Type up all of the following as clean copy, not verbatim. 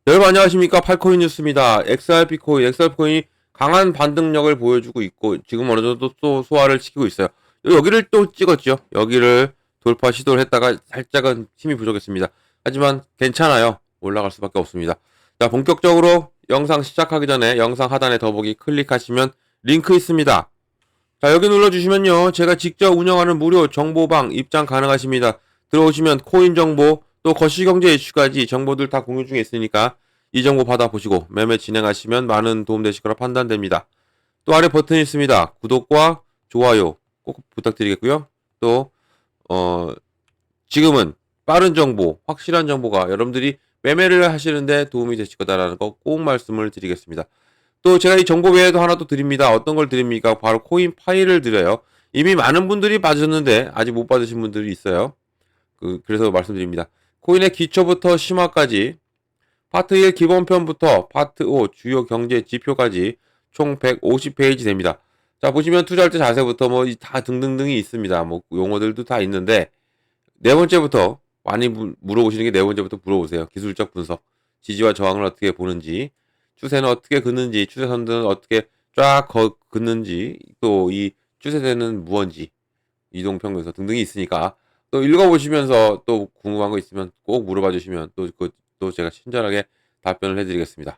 여러분 안녕하십니까. 팔코인 뉴스입니다. XRP 코인이 강한 반등력을 보여주고 있고 지금 어느 정도 또 소화를 시키고 있어요. 여기를 또 찍었죠. 여기를 돌파 시도를 했다가 살짝은 힘이 부족했습니다. 하지만 괜찮아요. 올라갈 수밖에 없습니다. 자, 본격적으로 영상 시작하기 전에 영상 하단에 더보기 클릭하시면 링크 있습니다. 자, 여기 눌러주시면요, 제가 직접 운영하는 무료 정보방 입장 가능하십니다. 들어오시면 코인 정보, 또 거시경제 이슈까지 정보들 다 공유 중에 있으니까 이 정보 받아보시고 매매 진행하시면 많은 도움 되실 거라 판단됩니다. 또 아래 버튼이 있습니다. 구독과 좋아요 꼭 부탁드리겠고요. 또 지금은 빠른 정보, 확실한 정보가 여러분들이 매매를 하시는데 도움이 되실 거다라는 거 꼭 말씀을 드리겠습니다. 또 제가 이 정보 외에도 하나 또 드립니다. 어떤 걸 드립니까? 바로 코인 파일을 드려요. 이미 많은 분들이 받으셨는데 아직 못 받으신 분들이 있어요. 그래서 말씀드립니다. 코인의 기초부터 심화까지 파트 1 기본편부터 파트 5 주요 경제 지표까지 총 150페이지 됩니다. 자, 보시면 투자할 때 자세부터 뭐 다 등등등이 있습니다. 뭐 용어들도 다 있는데 네 번째부터 많이 물어보시는 게 네 번째부터 물어보세요. 기술적 분석, 지지와 저항을 어떻게 보는지, 추세는 어떻게 긋는지, 추세선들은 어떻게 쫙 긋는지, 또 이 추세대는 무언지, 이동평균선 등등이 있으니까 또 읽어보시면서 또 궁금한 거 있으면 꼭 물어봐 주시면 또 제가 친절하게 답변을 해드리겠습니다.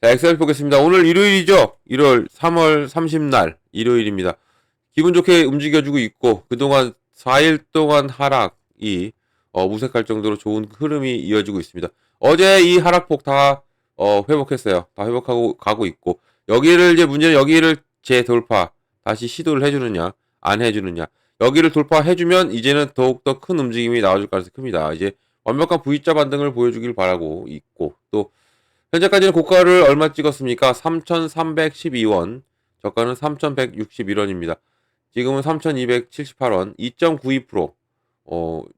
자, 엑셀 보겠습니다. 오늘 일요일이죠. 3월 30날 일요일입니다. 기분 좋게 움직여주고 있고 그동안 4일 동안 하락이 무색할 정도로 좋은 흐름이 이어지고 있습니다. 어제 이 하락폭 다 회복했어요. 다 회복하고 가고 있고 여기를 이제 문제는 여기를 재돌파 다시 시도를 해주느냐 안 해주느냐. 여기를 돌파해주면 이제는 더욱더 큰 움직임이 나와줄 가능성이 큽니다. 이제 완벽한 V자 반등을 보여주길 바라고 있고 또 현재까지는 고가를 얼마 찍었습니까? 3,312원, 저가는 3,161원입니다. 지금은 3,278원, 2.92%.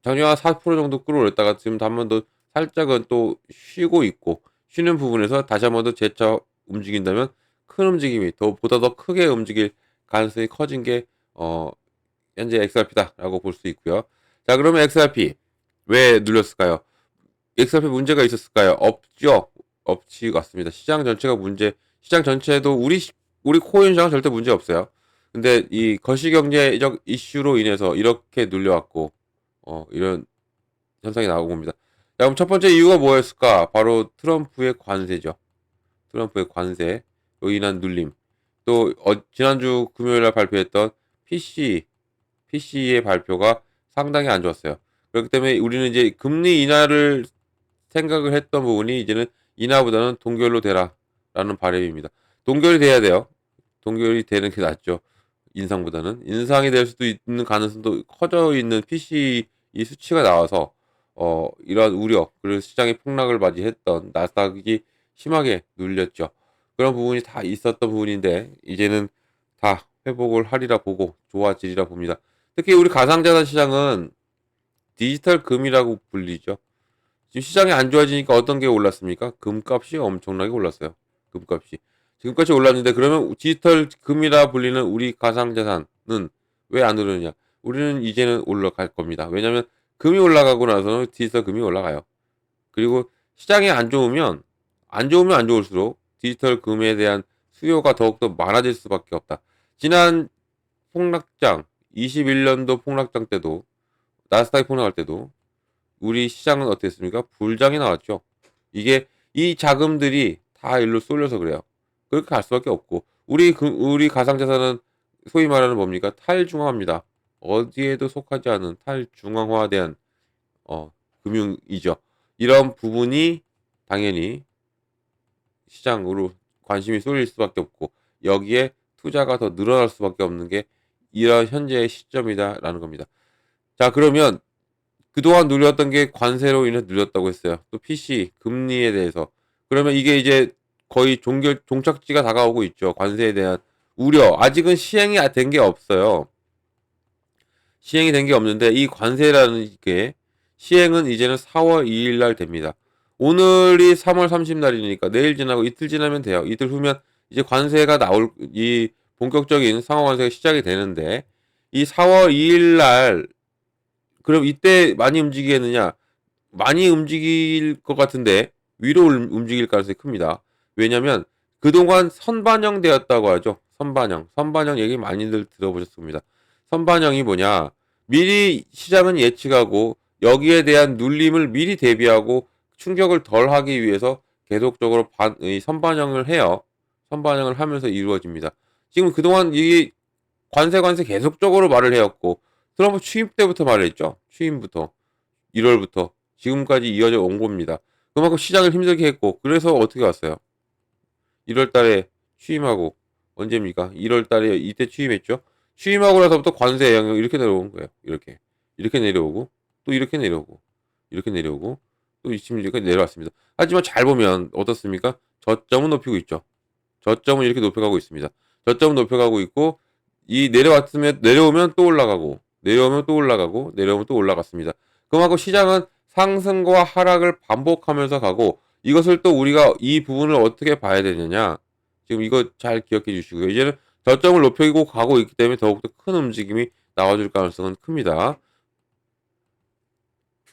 작년에 한 4% 정도 끌어올렸다가 지금 한 번 더 살짝은 또 쉬고 있고 쉬는 부분에서 다시 한 번 더 재차 움직인다면 큰 움직임이 보다 더 크게 움직일 가능성이 커진 게 현재 XRP다라고 볼 수 있고요. 자, 그러면 XRP 왜 눌렸을까요? XRP 문제가 있었을까요? 없죠. 없지 같습니다. 시장 전체가 시장 전체도 우리 코인 시장은 절대 문제 없어요. 근데 이 거시경제적 이슈로 인해서 이렇게 눌려왔고 이런 현상이 나오고 봅니다. 자, 그럼 첫 번째 이유가 뭐였을까? 바로 트럼프의 관세죠. 트럼프의 관세로 인한 눌림. 또 지난주 금요일날 발표했던 PC의 발표가 상당히 안 좋았어요. 그렇기 때문에 우리는 이제 금리 인하를 생각을 했던 부분이 이제는 인하보다는 동결로 되라라는 바람입니다. 동결이 돼야 돼요. 동결이 되는 게 낫죠. 인상보다는. 인상이 될 수도 있는 가능성도 커져 있는 PC 이 수치가 나와서 이러한 우려 그리고 시장의 폭락을 맞이했던 나스닥이 심하게 눌렸죠. 그런 부분이 다 있었던 부분인데 이제는 다 회복을 하리라 보고 좋아지리라 봅니다. 특히 우리 가상자산 시장은 디지털 금이라고 불리죠. 지금 시장이 안 좋아지니까 어떤 게 올랐습니까? 금값이 엄청나게 올랐어요. 금값이 올랐는데 그러면 디지털 금이라 불리는 우리 가상자산은 왜 안 오르느냐? 우리는 이제는 올라갈 겁니다. 왜냐하면 금이 올라가고 나서는 디지털 금이 올라가요. 그리고 시장이 안 좋으면 안 좋을수록 디지털 금에 대한 수요가 더욱더 많아질 수밖에 없다. 지난 폭락장 21년도 폭락장 때도 나스닥이 폭락할 때도 우리 시장은 어땠습니까? 불장이 나왔죠. 이게 이 자금들이 다 일로 쏠려서 그래요. 그렇게 갈 수밖에 없고 우리 가상자산은 소위 말하는 뭡니까? 탈중앙화입니다. 어디에도 속하지 않은 탈중앙화된 금융이죠. 이런 부분이 당연히 시장으로 관심이 쏠릴 수밖에 없고 여기에 투자가 더 늘어날 수밖에 없는 게 이런 현재의 시점이다라는 겁니다. 자, 그러면 그동안 눌렸던 게 관세로 인해 눌렸다고 했어요. 또 PC 금리에 대해서. 그러면 이게 이제 거의 종착지가 다가오고 있죠. 관세에 대한 우려. 아직은 시행이 된 게 없어요. 시행이 된 게 없는데 이 관세라는 게 시행은 이제는 4월 2일 날 됩니다. 오늘이 3월 30날이니까 내일 지나고 이틀 지나면 돼요. 이틀 후면 이제 관세가 이 본격적인 상호 관세가 시작이 되는데 이 4월 2일 날 그럼 이때 많이 움직이겠느냐? 많이 움직일 것 같은데 위로 움직일 가능성이 큽니다. 왜냐면 그동안 선반영되었다고 하죠. 선반영. 선반영 얘기 많이들 들어보셨습니다. 선반영이 뭐냐? 미리 시장은 예측하고 여기에 대한 눌림을 미리 대비하고 충격을 덜 하기 위해서 계속적으로 선반영을 해요. 선반영을 하면서 이루어집니다. 지금 그동안 이 관세 계속적으로 말을 해왔고 트럼프 취임 때부터 말을 했죠. 취임부터 1월부터 지금까지 이어져 온 겁니다. 그만큼 시장을 힘들게 했고 그래서 어떻게 왔어요? 1월 달에 취임하고 언제입니까? 1월 달에 이때 취임했죠. 취임하고 나서부터 관세 영향 이렇게 내려온 거예요. 이렇게 내려오고 또 이렇게 내려오고 이렇게 내려오고 또 지금 이렇게 내려왔습니다. 하지만 잘 보면 어떻습니까? 저점은 높이고 있죠. 저점은 이렇게 높여가고 있습니다. 저점은 높여가고 있고 이 내려오면 또 올라가고 내려오면 또 올라가고 내려오면 또 올라갔습니다. 그만큼 시장은 상승과 하락을 반복하면서 가고 이것을 또 우리가 이 부분을 어떻게 봐야 되느냐 지금 이거 잘 기억해 주시고요. 이제는 저점을 높이고 가고 있기 때문에 더욱더 큰 움직임이 나와줄 가능성은 큽니다.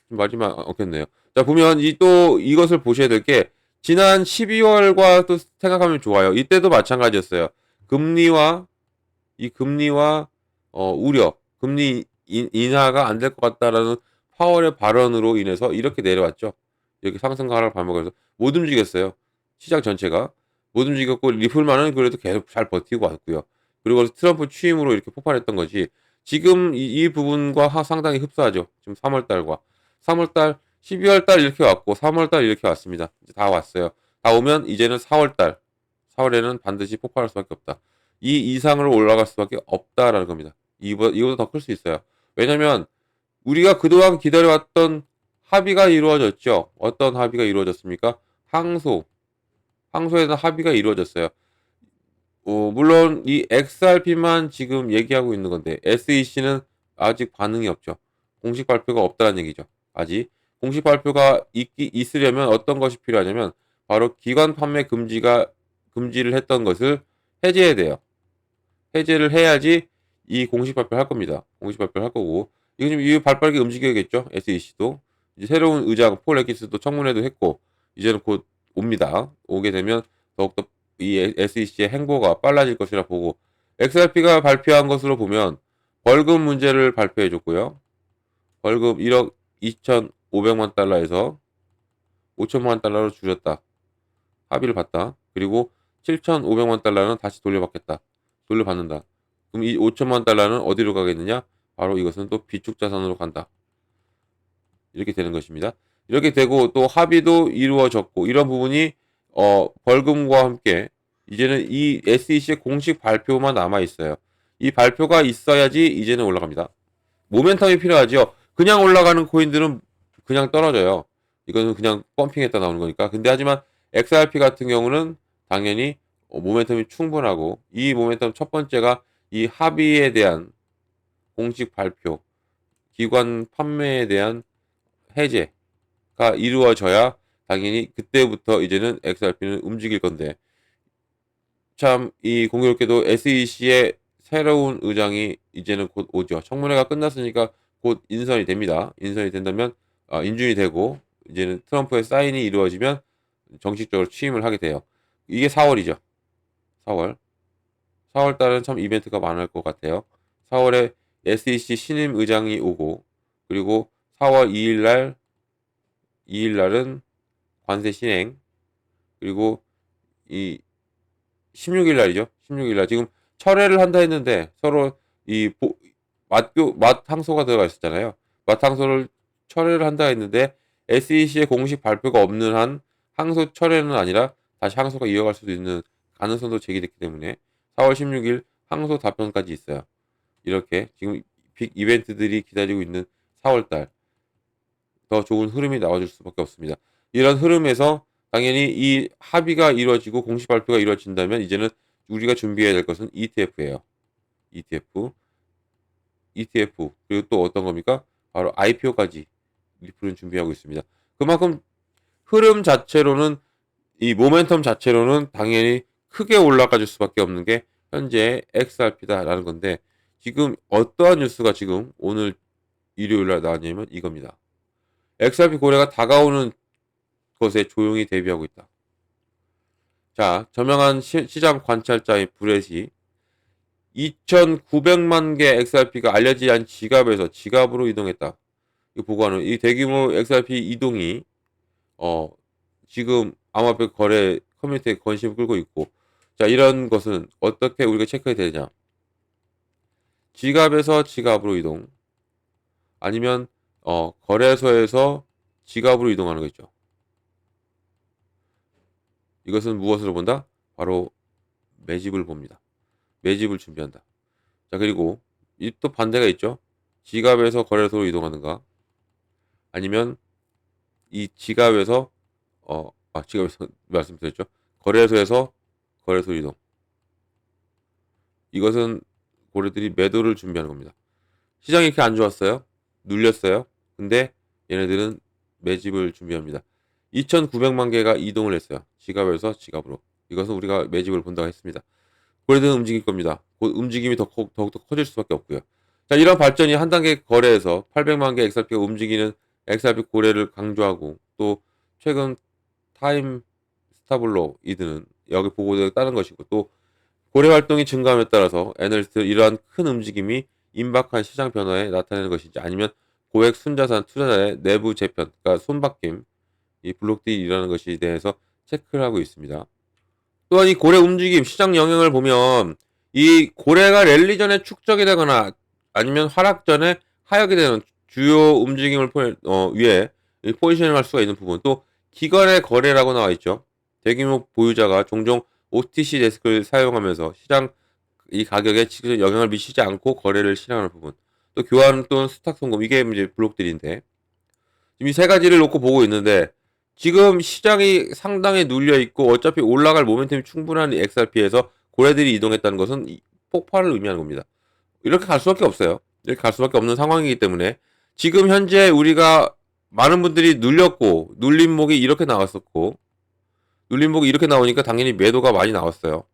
마지막 없겠네요. 자 보면 또 이것을 보셔야 될 게 지난 12월과 또 생각하면 좋아요. 이때도 마찬가지였어요. 금리와 우려, 금리 인하가 안 될 것 같다라는 파월의 발언으로 인해서 이렇게 내려왔죠. 이렇게 상승과 하락을 반복해서 못 움직였어요. 시장 전체가 못 움직였고 리플만은 그래도 계속 잘 버티고 왔고요. 그리고 트럼프 취임으로 이렇게 폭발했던 거지. 지금 이 부분과 상당히 흡사하죠. 지금 3월달과 3월달, 12월달 이렇게 왔고 3월달 이렇게 왔습니다. 이제 다 왔어요. 다 오면 이제는 4월달, 4월에는 반드시 폭발할 수밖에 없다. 이 이상으로 올라갈 수밖에 없다라는 겁니다. 이보다 더 클 수 있어요. 왜냐면 우리가 그동안 기다려왔던 합의가 이루어졌죠. 어떤 합의가 이루어졌습니까? 항소에 대한 합의가 이루어졌어요. 물론 이 XRP만 지금 얘기하고 있는 건데 SEC는 아직 반응이 없죠. 공식 발표가 없다는 얘기죠. 아직 공식 발표가 있으려면 어떤 것이 필요하냐면 바로 기관 판매 금지를 했던 것을 해제해야 돼요. 해제를 해야지 이 공식 발표를 할 겁니다. 공식 발표를 할 거고 이거 지금 이 발빠르게 움직여야겠죠. SEC도 이제 새로운 의장 폴 레키스도 청문회도 했고 이제는 곧 옵니다. 오게 되면 더욱더 이 SEC의 행보가 빨라질 것이라 보고 XRP가 발표한 것으로 보면 벌금 문제를 발표해 줬고요. 벌금 1억 2,500만 달러에서 5천만 달러로 줄였다. 합의를 봤다. 그리고 7,500만 달러는 다시 돌려받는다. 그럼 이 5천만 달러는 어디로 가겠느냐? 바로 이것은 또 비축 자산으로 간다. 이렇게 되는 것입니다. 이렇게 되고 또 합의도 이루어졌고 이런 부분이 벌금과 함께 이제는 이 SEC의 공식 발표만 남아 있어요. 이 발표가 있어야지 이제는 올라갑니다. 모멘텀이 필요하죠. 그냥 올라가는 코인들은 그냥 떨어져요. 이거는 그냥 펌핑했다 나오는 거니까. 근데 하지만 XRP 같은 경우는 당연히 모멘텀이 충분하고 이 모멘텀 첫 번째가 이 합의에 대한 공식 발표, 기관 판매에 대한 해제가 이루어져야 당연히 그때부터 이제는 XRP는 움직일 건데 참 이 공교롭게도 SEC의 새로운 의장이 이제는 곧 오죠. 청문회가 끝났으니까 곧 인선이 됩니다. 인선이 된다면 인준이 되고 이제는 트럼프의 사인이 이루어지면 정식적으로 취임을 하게 돼요. 이게 4월이죠. 4월. 4월 달은 참 이벤트가 많을 것 같아요. 4월에 SEC 신임 의장이 오고 그리고 4월 2일 날은 관세 신행 그리고 이 16일 날이죠. 16일 날 지금 철회를 한다 했는데 서로 맛 항소가 들어가 있었잖아요. 맛 항소를 철회를 한다 했는데 SEC의 공식 발표가 없는 한 항소 철회는 아니라 다시 항소가 이어갈 수도 있는 가능성도 제기됐기 때문에 4월 16일 항소 답변까지 있어요. 이렇게 지금 빅 이벤트들이 기다리고 있는 4월달 더 좋은 흐름이 나와줄 수밖에 없습니다. 이런 흐름에서 당연히 이 합의가 이루어지고 공식 발표가 이루어진다면 이제는 우리가 준비해야 될 것은 ETF예요. ETF 그리고 또 어떤 겁니까? 바로 IPO까지 리플은 준비하고 있습니다. 그만큼 흐름 자체로는 이 모멘텀 자체로는 당연히 크게 올라가 줄 수밖에 없는 게 현재 XRP다라는 건데 지금 어떠한 뉴스가 지금 오늘 일요일날 나왔냐면 이겁니다. XRP 고래가 다가오는 것에 조용히 대비하고 있다. 자, 저명한 시장 관찰자인 브렛이 2,900만 개 XRP가 알려지지 않은 지갑에서 지갑으로 이동했다. 이 보고하는 이 대규모 XRP 이동이 지금 암호화폐 거래 커뮤니티에 관심을 끌고 있고, 자, 이런 것은 어떻게 우리가 체크해야 되냐? 지갑에서 지갑으로 이동, 아니면 거래소에서 지갑으로 이동하는 거죠. 이것은 무엇으로 본다? 바로 매집을 봅니다. 매집을 준비한다. 자, 그리고 이 또 반대가 있죠. 지갑에서 거래소로 이동하는가, 아니면 이 지갑에서 지갑에서 말씀드렸죠. 거래소에서 거래소 이동. 이것은 고래들이 매도를 준비하는 겁니다. 시장이 이렇게 안 좋았어요. 눌렸어요. 근데 얘네들은 매집을 준비합니다. 2,900만 개가 이동을 했어요. 지갑에서 지갑으로. 이것은 우리가 매집을 본다고 했습니다. 고래들은 움직일 겁니다. 곧 움직임이 더욱더 커질 수밖에 없고요. 자, 이런 발전이 한 단계 거래에서 800만 개 XRP가 움직이는 XRP 고래를 강조하고, 또 최근 타임 스타블로 이드는 여기 보고에 따른 것이고, 또 고래 활동이 증가함에 따라서 애널리스트 이러한 큰 움직임이 임박한 시장 변화에 나타내는 것인지, 아니면 고액 순자산 투자자의 내부 재편, 그러니까 손바뀜, 이 블록딜이라는 것에 대해서 체크를 하고 있습니다. 또한 이 고래 움직임, 시장 영향을 보면 이 고래가 랠리 전에 축적이 되거나 아니면 하락 전에 하역이 되는 주요 움직임을 위해 포지셔닝 할 수가 있는 부분, 또 기관의 거래라고 나와 있죠. 대규모 보유자가 종종 OTC 데스크를 사용하면서 시장 이 가격에 직접 영향을 미치지 않고 거래를 실행하는 부분, 또 교환 또는 스탁 송금, 이게 이제 블록들인데, 지금 이 세 가지를 놓고 보고 있는데, 지금 시장이 상당히 눌려 있고 어차피 올라갈 모멘텀이 충분한 XRP에서 고래들이 이동했다는 것은 폭발을 의미하는 겁니다. 이렇게 갈 수밖에 없어요. 이렇게 갈 수밖에 없는 상황이기 때문에 지금 현재 우리가 많은 분들이 눌렸고, 눌림목이 이렇게 나왔었고, 눌림목이 이렇게 나오니까 당연히 매도가 많이 나왔어요.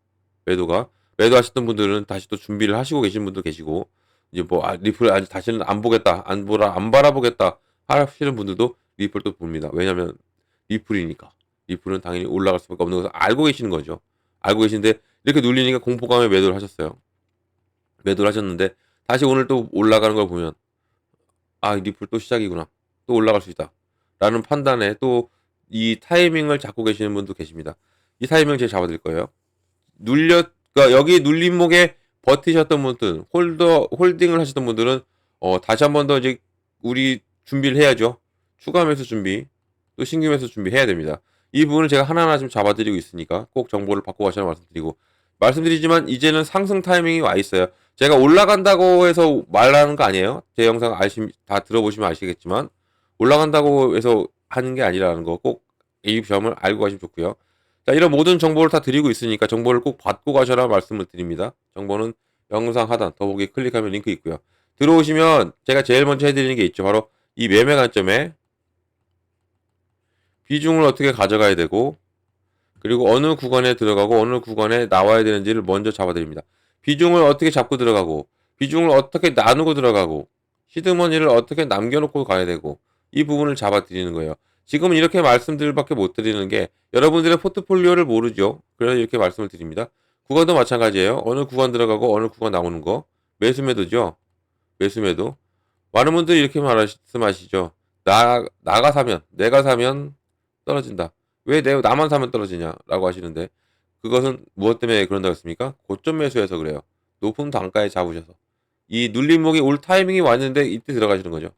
매도하셨던 분들은 다시 또 준비를 하시고 계신 분도 계시고, 이제 리플 아직 다시는 안 보겠다, 안 바라보겠다 하시는 분들도 리플 또 봅니다. 왜냐면 리플이니까. 리플은 당연히 올라갈 수밖에 없는 것을 알고 계시는 거죠. 알고 계신데 이렇게 눌리니까 공포감에 매도를 하셨어요. 매도를 하셨는데 다시 오늘 또 올라가는 걸 보면, 리플 또 시작이구나, 또 올라갈 수 있다 라는 판단에 또 이 타이밍을 잡고 계시는 분도 계십니다. 이 타이밍 제가 잡아드릴 거예요. 그러니까 여기 눌림목에 버티셨던 분들, 홀딩을 하셨던 분들은 다시 한 번 더 이제 우리 준비를 해야죠. 추가 매수 준비, 또 신규 매수 준비해야 됩니다. 이 부분을 제가 하나하나 좀 잡아드리고 있으니까 꼭 정보를 받고 가시라고 말씀드리지만 이제는 상승 타이밍이 와 있어요. 제가 올라간다고 해서 말하는 거 아니에요. 제 영상 다 들어보시면 아시겠지만, 올라간다고 해서 하는 게 아니라는 거 꼭 이 점을 알고 가시면 좋고요. 자, 이런 모든 정보를 다 드리고 있으니까 정보를 꼭 받고 가셔라 말씀을 드립니다. 정보는 영상 하단 더보기 클릭하면 링크 있고요. 들어오시면 제가 제일 먼저 해드리는 게 있죠. 바로 이 매매 관점에 비중을 어떻게 가져가야 되고, 그리고 어느 구간에 들어가고 어느 구간에 나와야 되는지를 먼저 잡아드립니다. 비중을 어떻게 잡고 들어가고, 비중을 어떻게 나누고 들어가고, 시드머니를 어떻게 남겨놓고 가야 되고, 이 부분을 잡아드리는 거예요. 지금은 이렇게 말씀드릴 밖에 못 드리는 게 여러분들의 포트폴리오를 모르죠. 그래서 이렇게 말씀을 드립니다. 구간도 마찬가지예요. 어느 구간 들어가고 어느 구간 나오는 거. 매수매도죠. 매수매도. 많은 분들이 이렇게 말씀하시죠. 내가 사면 떨어진다. 왜 나만 사면 떨어지냐라고 하시는데, 그것은 무엇 때문에 그런다고 했습니까? 고점 매수해서 그래요. 높은 단가에 잡으셔서. 이 눌림목이 올 타이밍이 왔는데 이때 들어가시는 거죠.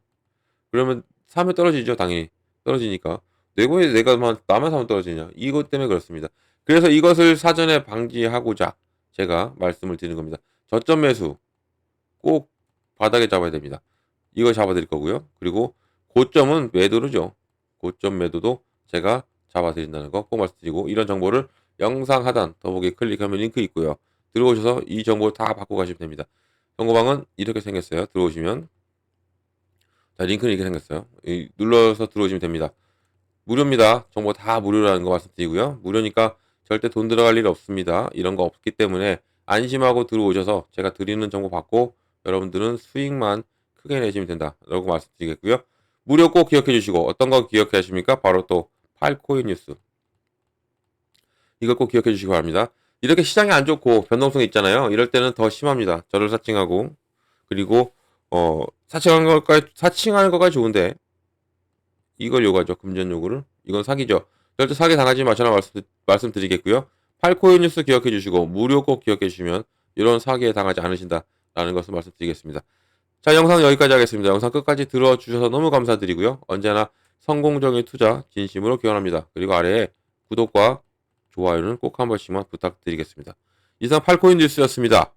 그러면 사면 떨어지죠. 당연히. 떨어지니까. 나만 사면 떨어지냐. 이것 때문에 그렇습니다. 그래서 이것을 사전에 방지하고자 제가 말씀을 드리는 겁니다. 저점 매수 꼭 바닥에 잡아야 됩니다. 이거 잡아드릴 거고요. 그리고 고점은 매도르죠. 고점 매도도 제가 잡아드린다는 거 꼭 말씀드리고, 이런 정보를 영상 하단 더보기 클릭하면 링크 있고요. 들어오셔서 이 정보 다 받고 가시면 됩니다. 정보방은 이렇게 생겼어요. 들어오시면, 자, 링크는 이렇게 생겼어요. 눌러서 들어오시면 됩니다. 무료입니다. 정보 다 무료라는 거 말씀드리고요. 무료니까 절대 돈 들어갈 일 없습니다. 이런 거 없기 때문에 안심하고 들어오셔서 제가 드리는 정보 받고 여러분들은 수익만 크게 내시면 된다라고 말씀드리겠고요. 무료 꼭 기억해 주시고 어떤 거 기억해 하십니까? 바로 또 팔코인 뉴스. 이걸 꼭 기억해 주시기 바랍니다. 이렇게 시장이 안 좋고 변동성이 있잖아요. 이럴 때는 더 심합니다. 저를 사칭하고 그리고 사칭하는 것까지 좋은데 이걸 요구하죠. 금전 요구를. 이건 사기죠. 절대 사기 당하지 마시라 말씀드리겠고요. 팔코인 뉴스 기억해 주시고 무료 꼭 기억해 주시면 이런 사기에 당하지 않으신다라는 것을 말씀드리겠습니다. 자, 영상 여기까지 하겠습니다. 영상 끝까지 들어주셔서 너무 감사드리고요. 언제나 성공적인 투자 진심으로 기원합니다. 그리고 아래에 구독과 좋아요는 꼭 한 번씩만 부탁드리겠습니다. 이상 팔코인 뉴스였습니다.